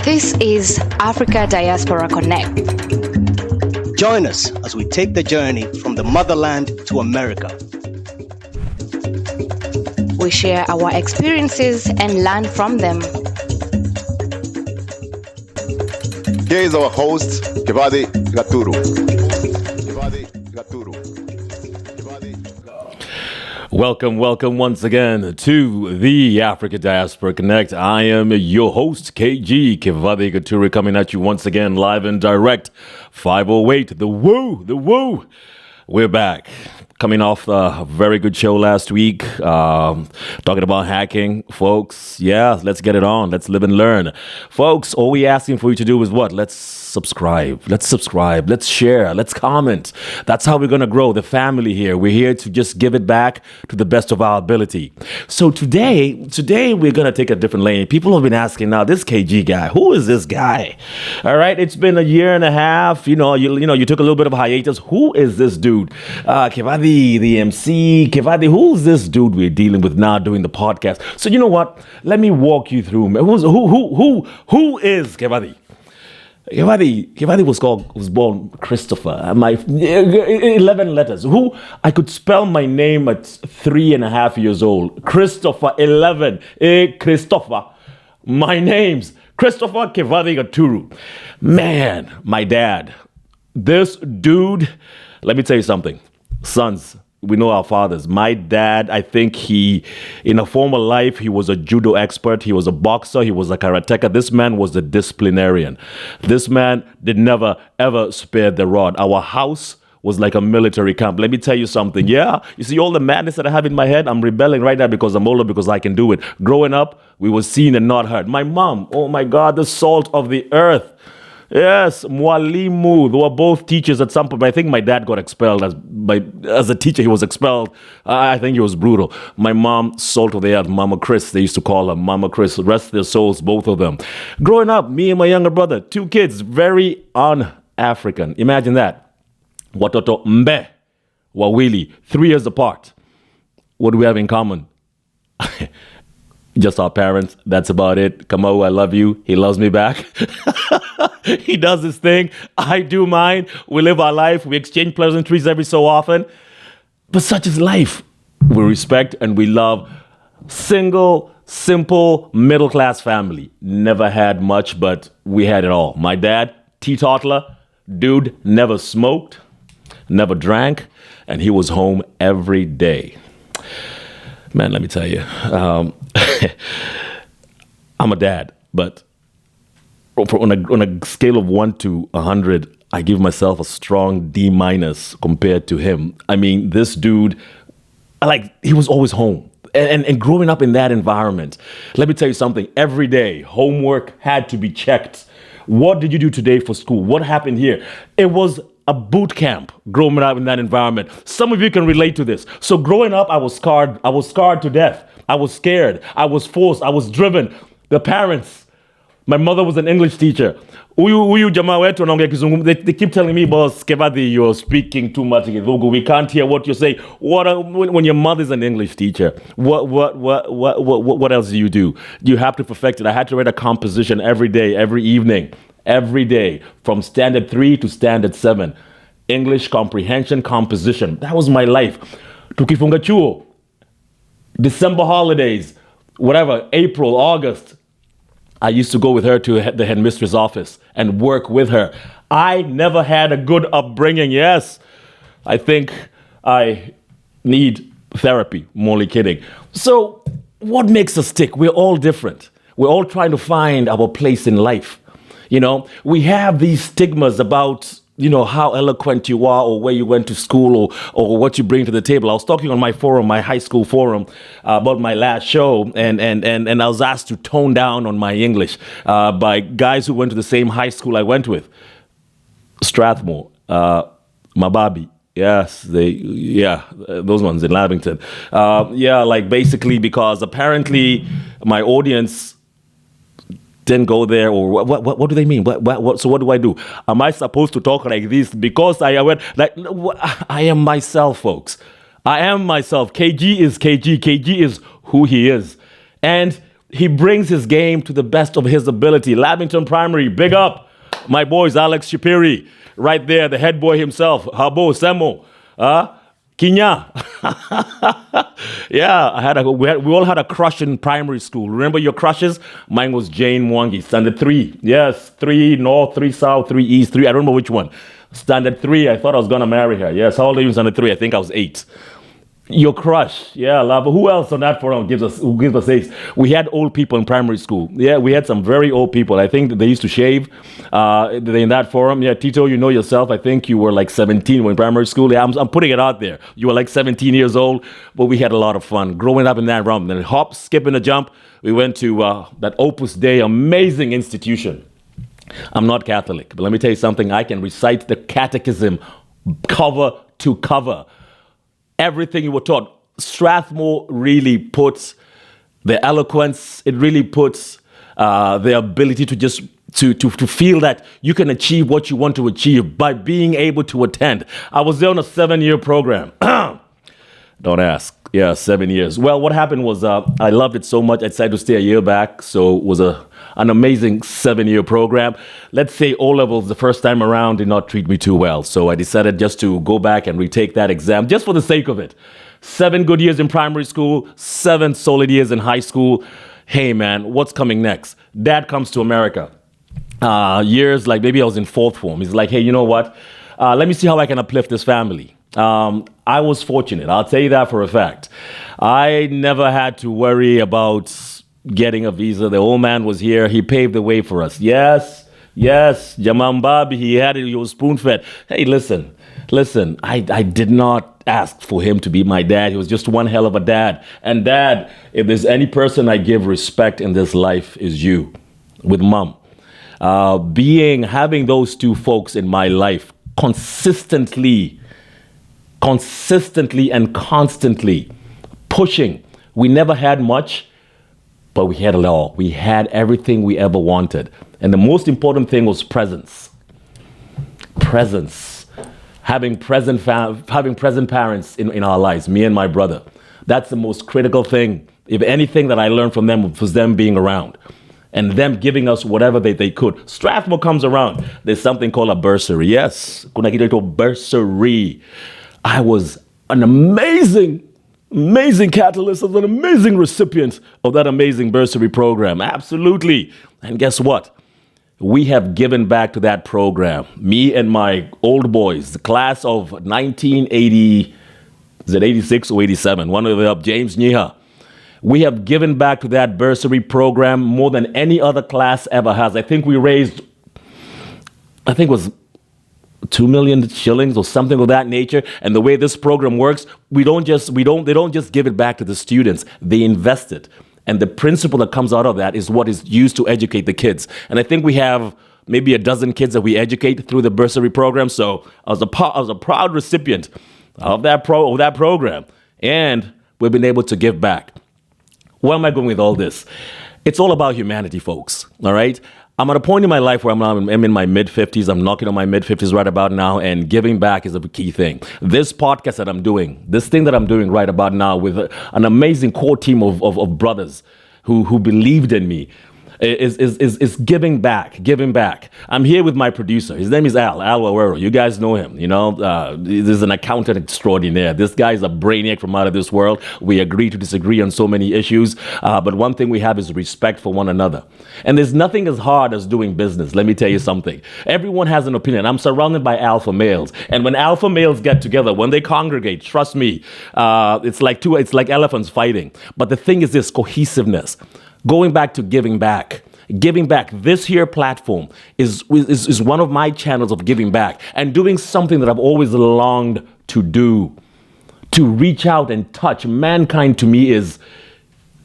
This is Africa Diaspora Connect. Join us as we take the journey from the motherland to America. We share our experiences and learn from them. Here is our host, Kevadi Gaturu. Welcome once again to the Africa Diaspora Connect. I am your host, KG Kevadi Gaturu, coming at you once again live and direct. 508, the woo. We're back. Coming off a very good show last week, talking about hacking, folks. Yeah, let's get it on. Let's live and learn. Folks, all we asking for you to do is what? Let's subscribe. Let's share. Let's comment. That's how we're going to grow the family here. We're here to just give it back to the best of our ability. So today we're going to take a different lane. People have been asking now, this KG guy, who is this guy? All right, it's been a year and a half. You took a little bit of a hiatus. Who is this dude? Kevadi, the MC. Kevadi, who's this dude we're dealing with now doing the podcast? So you know what? Let me walk you through. Who is Kevadi? Kevadi was born Christopher. My 11 letters. Who I could spell my name at 3.5 years old. Christopher 11. Christopher. My name's Christopher Kevadi Gaturu. Man, my dad. This dude. Let me tell you something. Sons, we know our fathers. My dad, I think in a former life, he was a judo expert. He was a boxer. He was a karateka. This man was a disciplinarian. This man did never, ever spare the rod. Our house was like a military camp. Let me tell you something. Yeah, you see all the madness that I have in my head? I'm rebelling right now because I'm older, because I can do it. Growing up, we were seen and not heard. My mom, oh my God, the salt of the earth. Yes, Mwalimu. They were both teachers at some point. But I think my dad got expelled as a teacher. He was expelled. I think he was brutal. My mom, salt of the earth, Mama Chris. They used to call her Mama Chris. Rest their souls, both of them. Growing up, me and my younger brother, 2 kids, very un-African. Imagine that. Watoto mbe, wawili, 3 years apart. What do we have in common? Just our parents. That's about it. Kamau, I love you. He loves me back. He does his thing. I do mine. We live our life. We exchange pleasantries every so often. But such is life. We respect and we love. Single, simple, middle-class family. Never had much, but we had it all. My dad, teetotaler, dude, never smoked, never drank, and he was home every day. Man, let me tell you, I'm a dad, but on a scale of 1 to 100, I give myself a strong D- compared to him. I mean, this dude, he was always home. And growing up in that environment, let me tell you something. Every day, homework had to be checked. What did you do today for school? What happened here? It was a boot camp growing up in that environment. Some of you can relate to this. So growing up, I was scarred. I was scarred to death. I was scared. I was forced. I was driven. The parents. My mother was an English teacher. They keep telling me, boss, Kevadi, you're speaking too much. We can't hear what you're saying. When your mother's an English teacher, what else do? You have to perfect it. I had to write a composition every day, every evening, every day, from standard 3 to standard 7. English comprehension, composition. That was my life. Tukifunga chuo, December holidays, whatever, April, August. I used to go with her to the headmistress office and work with her. I never had a good upbringing. Yes, I think I need therapy. I'm only kidding. So what makes us tick? We're all different. We're all trying to find our place in life. We have these stigmas about how eloquent you are, or where you went to school, or what you bring to the table. I was talking on my forum, my high school forum, about my last show, and I was asked to tone down on my English by guys who went to the same high school I went with. Strathmore, Mababi. Yes, those ones in Lavington. Basically because apparently my audience didn't go there, or what do they mean? So what do I do? Am I supposed to talk like this because I went I am myself, folks. I am myself. KG is KG. KG is who he is. And He brings his game to the best of his ability. Lavington Primary, big up. My boys, Alex Shapiri, right there, the head boy himself. Habo, Semo, Kinya. Yeah, we all had a crush in primary school. Remember your crushes? Mine was Jane Mwangi, standard 3. Yes, 3 north, 3 south, 3 east, 3. I don't remember which one. Standard 3, I thought I was going to marry her. Yes, how old are you in standard 3? I think I was 8. Your crush, yeah, love. Who else on that forum gives us age? We had old people in primary school. Yeah, we had some very old people. I think that they used to shave in that forum. Yeah, Tito, you know yourself. I think you were like 17 when in primary school. Yeah, I'm putting it out there. You were like 17 years old, but we had a lot of fun growing up in that realm. Then hop, skip, and a jump. We went to that Opus Dei, amazing institution. I'm not Catholic, but let me tell you something. I can recite the catechism cover to cover. Everything you were taught. Strathmore really puts the eloquence, it really puts the ability to just to feel that you can achieve what you want to achieve by being able to attend. I was there on a 7-year program. Don't ask. Yeah, 7 years. Well, what happened was I loved it so much I decided to stay a year back. So it was an amazing 7-year program. Let's say O-levels the first time around did not treat me too well. So I decided just to go back and retake that exam just for the sake of it. 7 good years in primary school, 7 solid years in high school. Hey, man, what's coming next? Dad comes to America. Years like maybe I was in 4th form. He's like, hey, you know what? Let me see how I can uplift this family. I was fortunate. I'll tell you that for a fact. I never had to worry about getting a visa. The old man was here. He paved the way for us. Yes. Jamambabi, he was spoon-fed. Hey, listen. I did not ask for him to be my dad. He was just one hell of a dad. And dad, if there's any person I give respect in this life is you, with mom. Having those two folks in my life consistently and constantly pushing. We never had much, but we had it all. We had everything we ever wanted. And the most important thing was presence. Presence. Having present parents in our lives, me and my brother. That's the most critical thing. If anything that I learned from them was them being around and them giving us whatever they could. Strathmore comes around. There's something called a bursary. Yes, bursary. I was an amazing catalyst, an amazing recipient of that amazing bursary program. Absolutely. And guess what? We have given back to that program. Me and my old boys, the class of 1980, is it 86 or 87? One of them, James Nyiha. We have given back to that bursary program more than any other class ever has. I think we raised, it was 2 million shillings or something of that nature. And the way this program works, they don't just give it back to the students. They invest it. And the principle that comes out of that is what is used to educate the kids. And I think we have maybe a dozen kids that we educate through the bursary program. So I was a proud recipient of that program. And we've been able to give back. Where am I going with all this? It's all about humanity, folks. All right? I'm at a point in my life where I'm in my mid-50s. I'm knocking on my mid-50s right about now, and giving back is a key thing. This podcast that I'm doing, this thing that I'm doing right about now with an amazing core team of brothers who believed in me, is giving back. I'm here with my producer. His name is Al Wawero. You guys know him. This is an accountant extraordinaire. This guy is a brainiac from out of this world. We agree to disagree on so many issues, but one thing we have is respect for one another. And there's nothing as hard as doing business. Let me tell you something. Everyone has an opinion. I'm surrounded by alpha males, and when alpha males get together, when they congregate, trust me, it's like elephants fighting. But the thing is this: cohesiveness. Going back to giving back. This here platform is one of my channels of giving back and doing something that I've always longed to do. To reach out and touch mankind to me is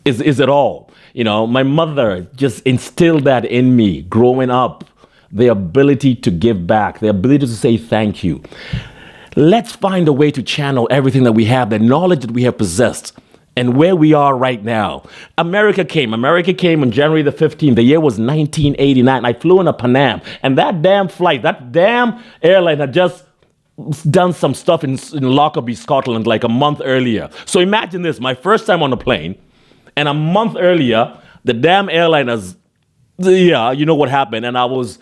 it all. My mother just instilled that in me growing up. The ability to give back, the ability to say thank you. Let's find a way to channel everything that we have, the knowledge that we have possessed, and where we are right now. America came on January the 15th. The year was 1989. I flew in a Pan Am, and that damn flight, that damn airline had just done some stuff in Lockerbie, Scotland, like a month earlier. So imagine this, my first time on a plane, and a month earlier, The damn airliners, yeah, you know what happened. And I was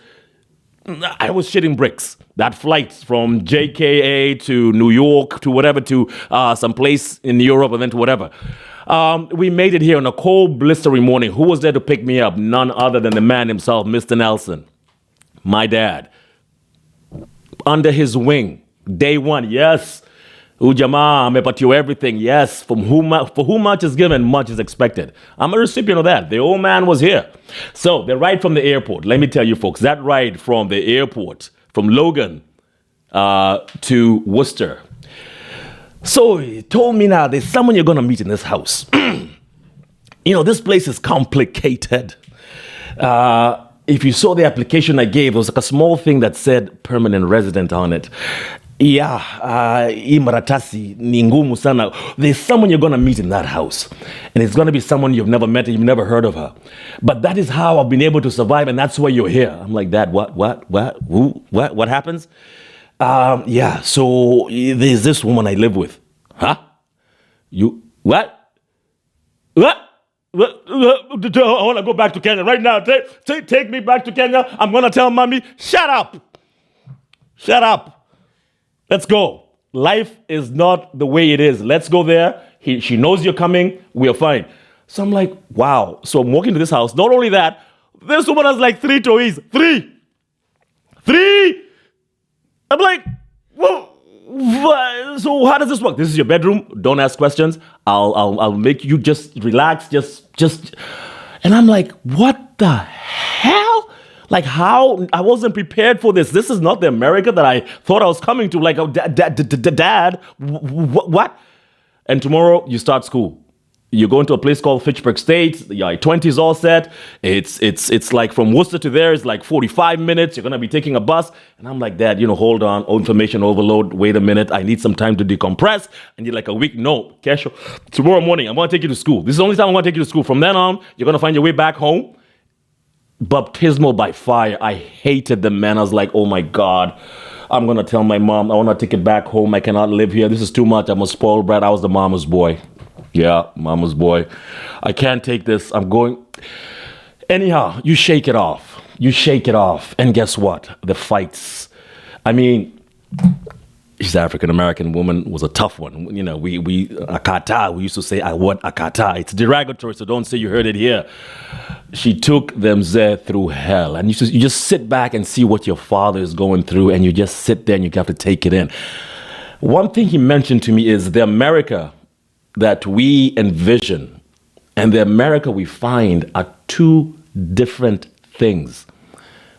shitting bricks. That flight from JKA to New York to whatever to some place in Europe and then to whatever. We made it here on a cold, blistering morning. Who was there to pick me up? None other than the man himself, Mr. Nelson, my dad. Under his wing, day one, yes. Ujamaa amepatia everything, yes. For whom much is given, much is expected. I'm a recipient of that. The old man was here. So the ride from the airport, let me tell you folks, that ride from the airport, from Logan to Worcester. So he told me now, there's someone you're going to meet in this house. This place is complicated. If you saw the application I gave, it was like a small thing that said permanent resident on it. Yeah, imaratasi ni ngumu sana. There's someone you're going to meet in that house. And it's going to be someone you've never met and you've never heard of her. But that is how I've been able to survive, and that's why you're here. I'm like, Dad, what happens? Yeah, so there's this woman I live with. Huh? You, what? What? I want to go back to Kenya right now. Take me back to Kenya. I'm going to tell mommy, shut up. Shut up. Let's go. Life is not the way it is. Let's go there. She knows you're coming. We're fine. So I'm like, wow. So I'm walking to this house. Not only that, this woman has like 3 toys. Three. I'm like, well, so how does this work? This is your bedroom. Don't ask questions. I'll make you just relax. Just. And I'm like, what the hell? Like, how? I wasn't prepared for this. This is not the America that I thought I was coming to. Like, Dad, what? And tomorrow you start school. You go into a place called Fitchburg State. Your I-20 is all set. It's like from Worcester to there is like 45 minutes. You're going to be taking a bus. And I'm like, Dad, hold on. Information overload. Wait a minute. I need some time to decompress. And you're like, a week? No. Kesho, tomorrow morning, I'm going to take you to school. This is the only time I'm going to take you to school. From then on, you're going to find your way back home. Baptismal by fire. I hated them, man. I was like, oh my God. I'm going to tell my mom, I want to take it back home. I cannot live here. This is too much. I'm a spoiled brat. I was the mama's boy. Yeah, mama's boy. I can't take this. I'm going. Anyhow, you shake it off. And guess what? The fights. I mean, she's African-American woman, was a tough one. We akata, we used to say, I want akata. It's derogatory, so don't say you heard it here. She took them there through hell. And you just sit back and see what your father is going through, and you just sit there and you have to take it in. One thing he mentioned to me is the America that we envision and the America we find are two different things.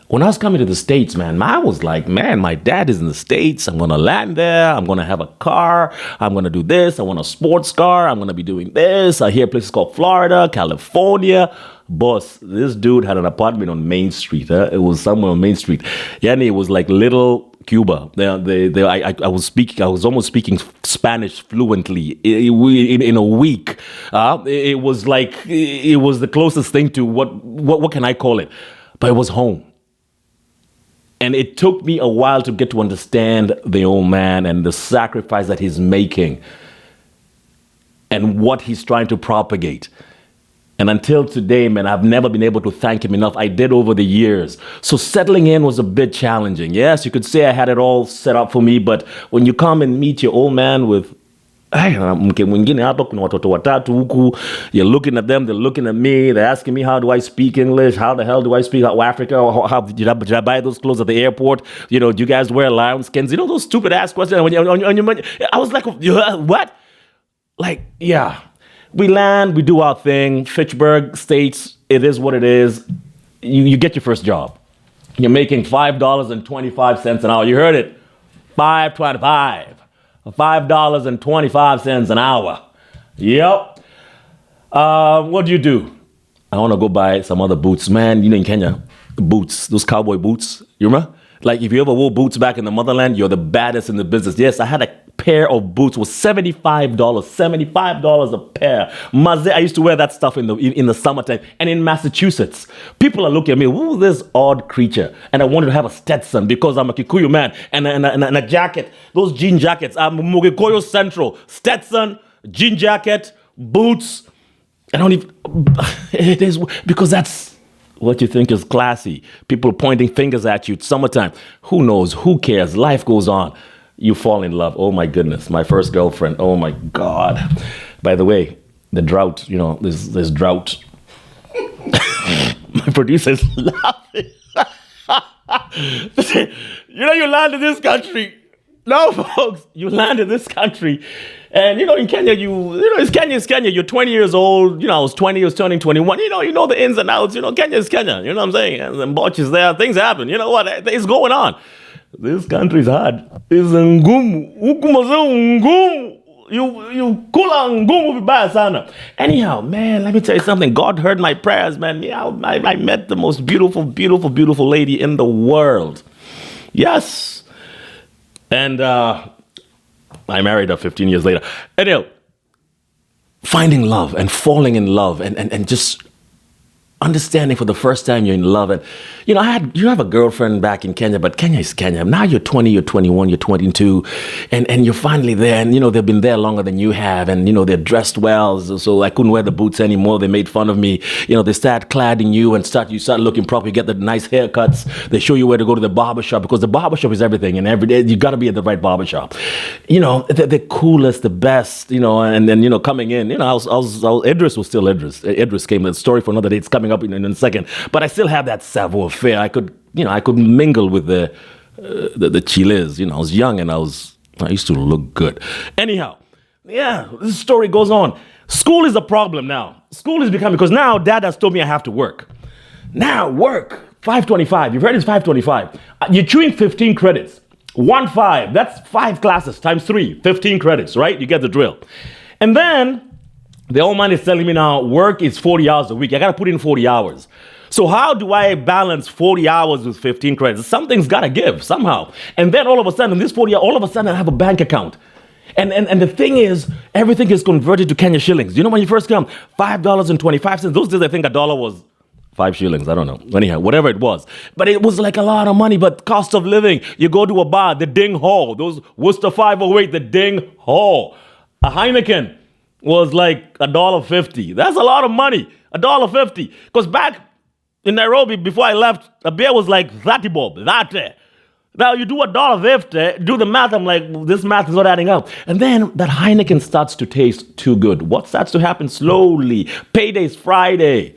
When I was coming to the States, man, I was like, man, my dad is in the States. I'm going to land there. I'm going to have a car. I'm going to do this. I want a sports car. I'm going to be doing this. I hear places called Florida, California. Boss, this dude had an apartment on Main Street. It was somewhere on Main Street. Yani, it was like little Cuba. I was almost speaking Spanish fluently in a week. It was the closest thing to what can I call it? But it was home. And it took me a while to get to understand the old man and the sacrifice that he's making and what he's trying to propagate. And until today, man, I've never been able to thank him enough. I did over the years. So settling in was a bit challenging. Yes, you could say I had it all set up for me, but when you come and meet your old man with, you're looking at them, they're looking at me, they're asking me, how do I speak English? How the hell do I speak Africa? How did I buy those clothes at the airport? Do you guys wear lambskins? Those stupid ass questions. I was like, what? Like, yeah. We land, we do our thing. Fitchburg States, it is what it is. You get your first job. You're making $5.25 an hour. You heard it. $5.25. $5.25 an hour. Yep. What do you do? I want to go buy some other boots. Man, in Kenya, boots, those cowboy boots. You remember? Like, if you ever wore boots back in the motherland, you're the baddest in the business. Yes, I had a pair of boots was $75 a pair. I used to wear that stuff in the summertime. And in Massachusetts, people are looking at me, who's this odd creature? And I wanted to have a Stetson because I'm a Kikuyu man and a jacket, those jean jackets. I'm Mugikoyo Central, Stetson, jean jacket, boots. I don't even, it is because that's what you think is classy. People pointing fingers at you. It's summertime. Who knows? Who cares? Life goes on. You fall in love. Oh my goodness. My first girlfriend. Oh my God. By the way, the drought, there's drought. My producer's laughing. You land in this country. No, folks, you land in this country. And, in Kenya, it's Kenya. You're 20 years old. I was 20, I was turning 21. You know the ins and outs. Kenya is Kenya. You know what I'm saying? And the botch is there. Things happen. You know what? It's going on. This country's hard. It's ngumu. Ngumu. You kula ngumu vibaya sana. Anyhow, man, let me tell you something. God heard my prayers, man. I met the most beautiful, beautiful, beautiful lady in the world. Yes. And I married her 15 years later. Anyhow, finding love and falling in love and just understanding for the first time you're in love. And, you have a girlfriend back in Kenya, but Kenya is Kenya. Now you're 20, you're 21, you're 22, and you're finally there. And, they've been there longer than you have. And, they're dressed well. So I couldn't wear the boots anymore. They made fun of me. They start cladding you and you start looking proper. You get the nice haircuts. They show you where to go to the barbershop because the barbershop is everything. And every day you got to be at the right barbershop. The coolest, the best, and then, coming in, Idris was still Idris. Idris came, the story for another day. It's coming up in a second, but I still have that savoir-faire. I could mingle with the chiles. I was young and I used to look good. Anyhow, this story goes on. School is a problem now. School is becoming, because now Dad has told me I have to work. Now work 525. You've heard it's 525. You're chewing 15 credits. 1-5. That's 5 classes times 3. 15 credits, right? You get the drill. And then the old man is telling me now work is 40 hours a week. I got to put in 40 hours. So how do I balance 40 hours with 15 credits? Something's got to give somehow. And then all of a sudden, this 40 hours, all of a sudden I have a bank account. And the thing is, everything is converted to Kenya shillings. When you first come, $5.25. Those days I think a dollar was 5 shillings. I don't know. Anyhow, whatever it was. But it was like a lot of money. But cost of living, you go to a bar, the Ding Hall, those Worcester 508, the Ding Hall. A Heineken was like $1.50. That's a lot of money. $1.50. Because back in Nairobi, before I left, a beer was like 30 bob. Now you do $1.50, do the math. I'm like, this math is not adding up. And then that Heineken starts to taste too good. What starts to happen slowly? Payday's Friday.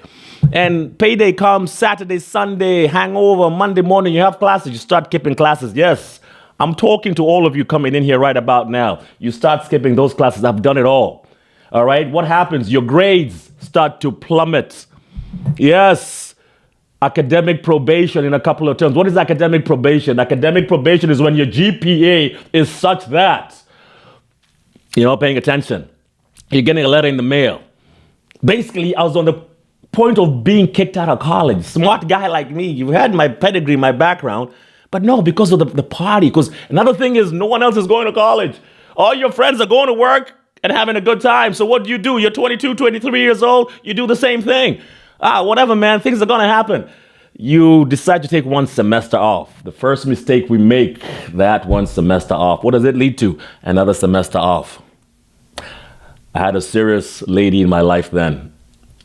And payday comes Saturday, Sunday, hangover, Monday morning, you have classes. You start skipping classes. Yes, I'm talking to all of you coming in here right about now. You start skipping those classes. I've done it all. All right, what happens? Your grades start to plummet. Yes, academic probation in a couple of terms. What is academic probation? Academic probation is when your GPA is such that you're not paying attention. You're getting a letter in the mail. Basically, I was on the point of being kicked out of college. Smart guy like me, you had my pedigree, my background, but no, because of the party. Because another thing is no one else is going to college. All your friends are going to work and having a good time. So what do? You're 22, 23 years old. You do the same thing. Whatever, man. Things are going to happen. You decide to take one semester off. The first mistake we make, that one semester off. What does it lead to? Another semester off. I had a serious lady in my life then.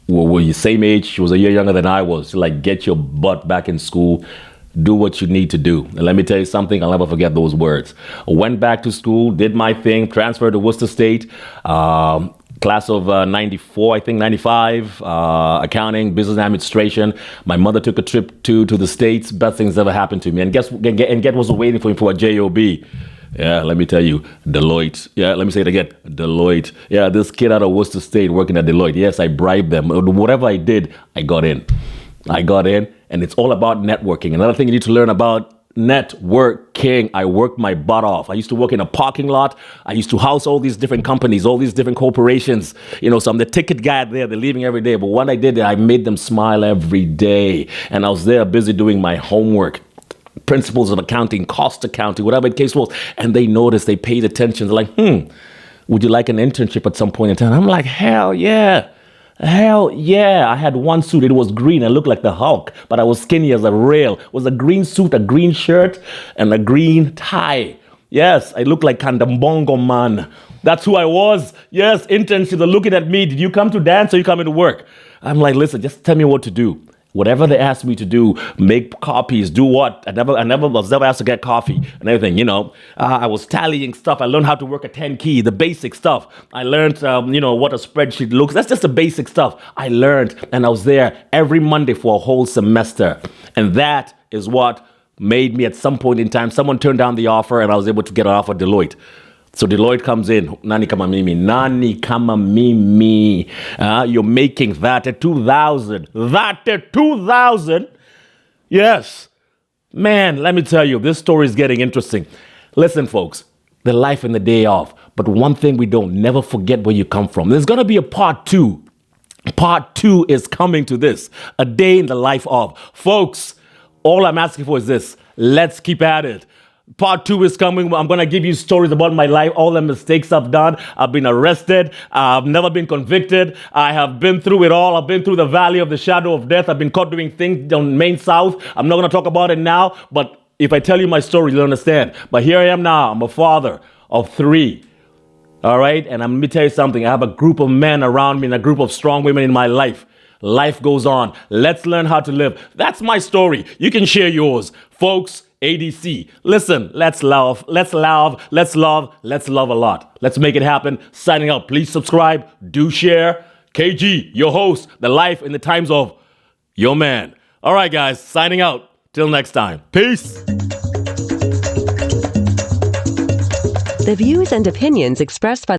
We were the same age. She was a year younger than I was. She's like, get your butt back in school. Do what you need to do. And let me tell you something, I'll never forget those words. I went back to school, did my thing, transferred to Worcester State, class of 94, I think 95, accounting, business administration. My mother took a trip to the States. Best things ever happened to me. And guess what's waiting for me for a job? Yeah, let me tell you, Deloitte. Yeah, let me say it again, Deloitte. Yeah, this kid out of Worcester State working at Deloitte. Yes, I bribed them. Whatever I did, I got in. And it's all about networking. Another thing you need to learn about networking. I worked my butt off. I used to work in a parking lot. I used to house all these different companies, all these different corporations. So I'm the ticket guy there. They're leaving every day. But what I did, I made them smile every day. And I was there busy doing my homework. Principles of accounting, cost accounting, whatever the case was. And they noticed, they paid attention. They're like, would you like an internship at some point in time? I'm like, hell yeah. Hell yeah. I had one suit. It was green. I looked like the Hulk, but I was skinny as a rail. It was a green suit, a green shirt, and a green tie. Yes, I look like Kandambongo man. That's who I was. Yes, internships are looking at me. Did you come to dance or you coming to work? I'm like, listen, just tell me what to do. Whatever they ask me to do, make copies, do what? I was never asked to get coffee and everything, I was tallying stuff. I learned how to work a 10 key, the basic stuff. I learned, what a spreadsheet looks. That's just the basic stuff I learned. And I was there every Monday for a whole semester. And that is what made me at some point in time, someone turned down the offer and I was able to get an offer at Deloitte. So Deloitte comes in, nani kama mimi. You're making that at 2,000. That at 2,000? Yes. Man, let me tell you, this story is getting interesting. Listen, folks, the life and the day off. But one thing we don't, never forget where you come from. There's going to be a part 2. Part 2 is coming to this. A day in the life of. Folks, all I'm asking for is this. Let's keep at it. Part 2 is coming. I'm going to give you stories about my life, all the mistakes I've done. I've been arrested. I've never been convicted. I have been through it all. I've been through the valley of the shadow of death. I've been caught doing things down Main South. I'm not going to talk about it now, but if I tell you my story, you'll understand. But here I am now. I'm a father of 3. All right? And let me tell you something. I have a group of men around me and a group of strong women in my life. Life goes on. Let's learn how to live. That's my story. You can share yours. Folks, ADC. Listen, let's love a lot. Let's make it happen. Signing out. Please subscribe. Do share. KG, your host, the life in the times of your man. All right, guys, signing out. Till next time. Peace. The views and opinions expressed by